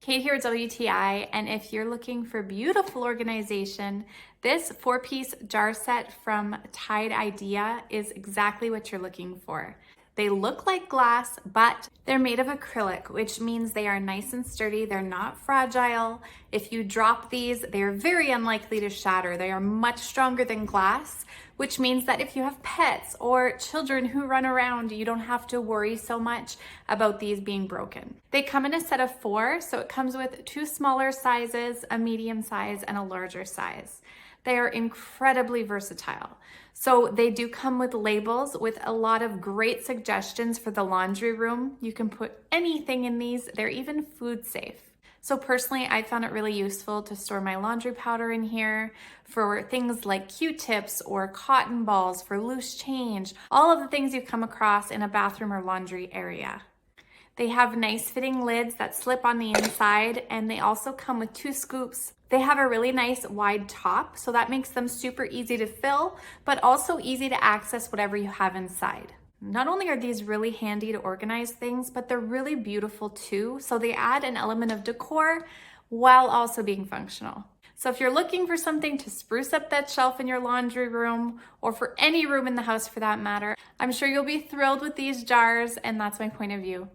Kate here at WTI, and if you're looking for beautiful organization, this 4-piece jar set from TIDIdea is exactly what you're looking for. They look like glass, but they're made of acrylic, which means they are nice and sturdy. They're not fragile. If you drop these, they're very unlikely to shatter. They are much stronger than glass, which means that if you have pets or children who run around, you don't have to worry so much about these being broken. They come in a set of 4, so it comes with 2 smaller sizes, a medium size, and a larger size. They are incredibly versatile. So they do come with labels with a lot of great suggestions for the laundry room. You can put anything in these. They're even food safe. So personally, I found it really useful to store my laundry powder in here for things like Q-tips or cotton balls for loose change, all of the things you come across in a bathroom or laundry area. They have nice fitting lids that slip on the inside, and they also come with 2 scoops. They have a really nice wide top, so that makes them super easy to fill, but also easy to access whatever you have inside. Not only are these really handy to organize things, but they're really beautiful too, so they add an element of decor while also being functional. So if you're looking for something to spruce up that shelf in your laundry room, or for any room in the house for that matter, I'm sure you'll be thrilled with these jars, and that's my point of view.